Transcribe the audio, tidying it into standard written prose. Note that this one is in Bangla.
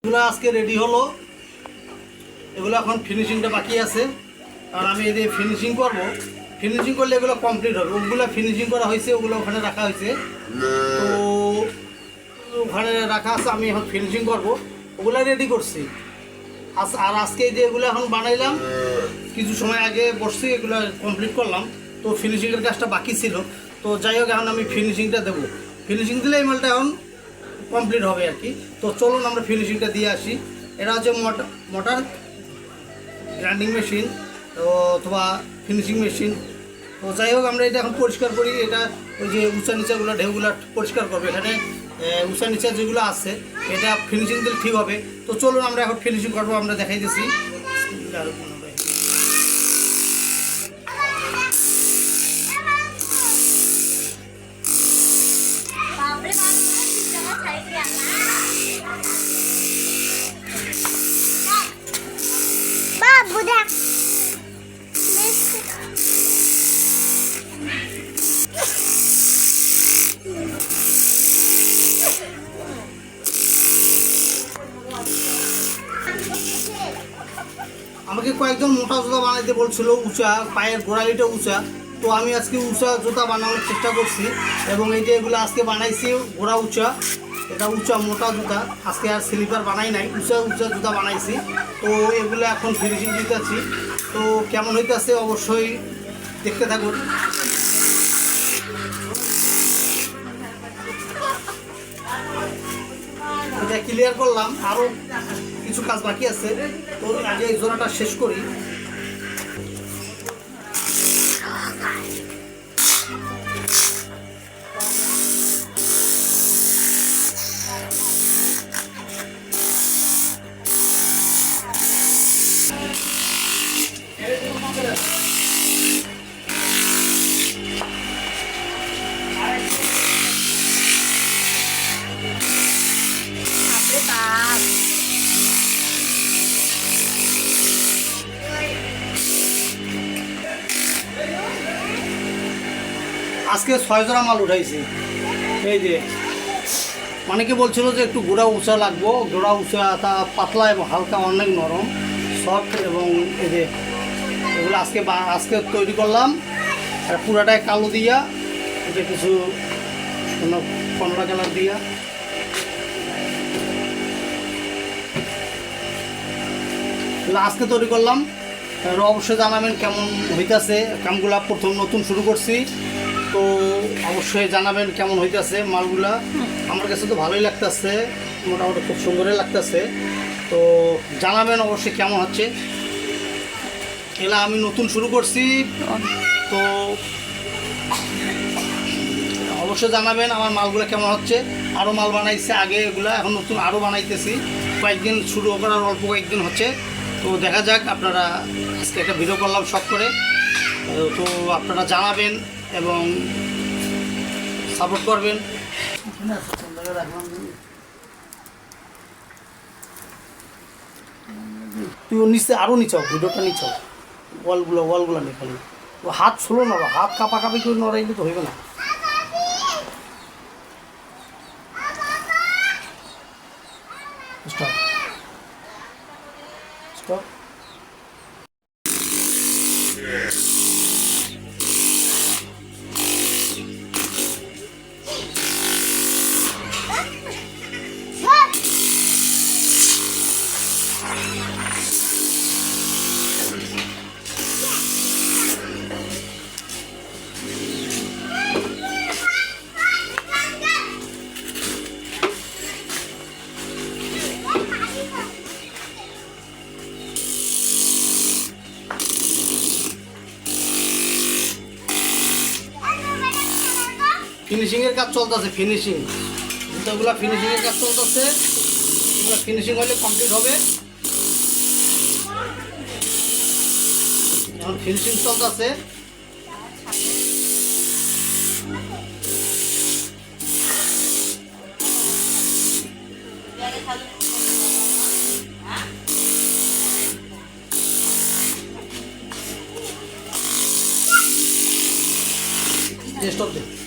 এগুলো আজকে রেডি হলো, এগুলো এখন ফিনিশিংটা বাকি আছে। আর আমি এই যে ফিনিশিং করবো, ফিনিশিং করলে এগুলো কমপ্লিট হবে। ওগুলো ফিনিশিং করা হয়েছে, ওগুলো ওখানে রাখা হয়েছে, তো ওখানে রাখা আছে। আমি এখন ফিনিশিং করবো, ওগুলো রেডি করছি। আর আজকে যে এগুলো এখন বানাইলাম, কিছু সময় আগে বসছি, এগুলো কমপ্লিট করলাম। তো ফিনিশিংয়ের কাজটা বাকি ছিল। তো যাই হোক, এখন আমি ফিনিশিংটা দেবো। ফিনিশিং দিলে এই মালটা এখন কমপ্লিট হবে আর কি। তো চলুন আমরা ফিনিশিংটা দিয়ে আসি। এটা হচ্ছে মোটর গ্রাইন্ডিং মেশিন অথবা ফিনিশিং মেশিন। তো যাই হোক, আমরা এটা এখন পরিষ্কার করি। এটা ওই যে উঁচা নিচাগুলো ঢেউগুলো পরিষ্কার করবে। এখানে উঁচা নিচা যেগুলো আছে, এটা ফিনিশিং দিলে ঠিক হবে। তো চলুন আমরা এখন ফিনিশিং করবো, আমরা দেখাই দিচ্ছি। বাবু দেখ, আমাকে কয়েকজন মোটা জুতা বানাইতে বলছিল, উঁচা পায়ের গোড়ালিটা উঁচা। তো আমি আজকে উঁচা জুতা বানানোর চেষ্টা করছি, এবং এই যে এগুলো আজকে বানাইছি গোড়া উঁচা। এটা উঁচা মোটা জুতা, আজকে আর স্লিপার বানাই নাই, উঁচা উঁচা জুতা বানাইছি। তো এগুলো এখন ফিনিশিং দিতেছি। তো কেমন হইতেছে অবশ্যই দেখতে থাকুন। এটা ক্লিয়ার করলাম, আরও কিছু কাজ বাকি আছে। তো আগে এই জোড়াটা শেষ করি। আজকে 6 জোড়া মাল উঠাইছি। এই যে অনেকে বলছিল যে একটু গোড়া উঁচা লাগবো, গোড়া উঁচা, তা পাতলা এবং হালকা, অনেক নরম সফট। এবং এই যে এগুলো আজকে তৈরি করলাম। আর পুরাটাই কালো দিয়া, এটা কিছু কমলা কালার দিয়া। আজকে তৈরি করলাম। অবশ্যই জানাবেন কেমন হইতেছে। কামগুলা প্রথম নতুন শুরু করছি, তো অবশ্যই জানাবেন কেমন হইতেছে মালগুলা। আমার কাছে তো ভালোই লাগতেছে, মোটামুটি খুব সুন্দরই লাগতেছে। তো জানাবেন অবশ্যই কেমন হচ্ছে। এগুলা আমি নতুন শুরু করছি, তো অবশ্যই জানাবেন আমার মালগুলো কেমন হচ্ছে। আরও মাল বানাইছে আগে, এগুলা এখন নতুন আরও বানাইতেছি। কয়েকদিন শুরু করার অল্প কয়েকদিন হচ্ছে। তো দেখা যাক, আপনারা আজকে একটা ভিডিও করলাম শখ করে। তো আপনারা জানাবেন এবং সাপোর্ট করবেন। তুই নিচে আরও নিচাও, ভিডিওটা নিচাও, ওয়ালগুলো নেই খালি। ও হাত ছোলো না, হাত কাঁপাকাঁপি করে নড়াইলে তো হইবে না। Stop stop. ফিনিশিংয়ের কাজ চলতেছে, ফিনিশিং জুতাগুলো ফিনিশিংয়ের কাজ চলতেছে। এগুলো ফিনিশিং হলে কমপ্লিট হবে। এখন ফিনিশিং চলতেছে। Just stop there.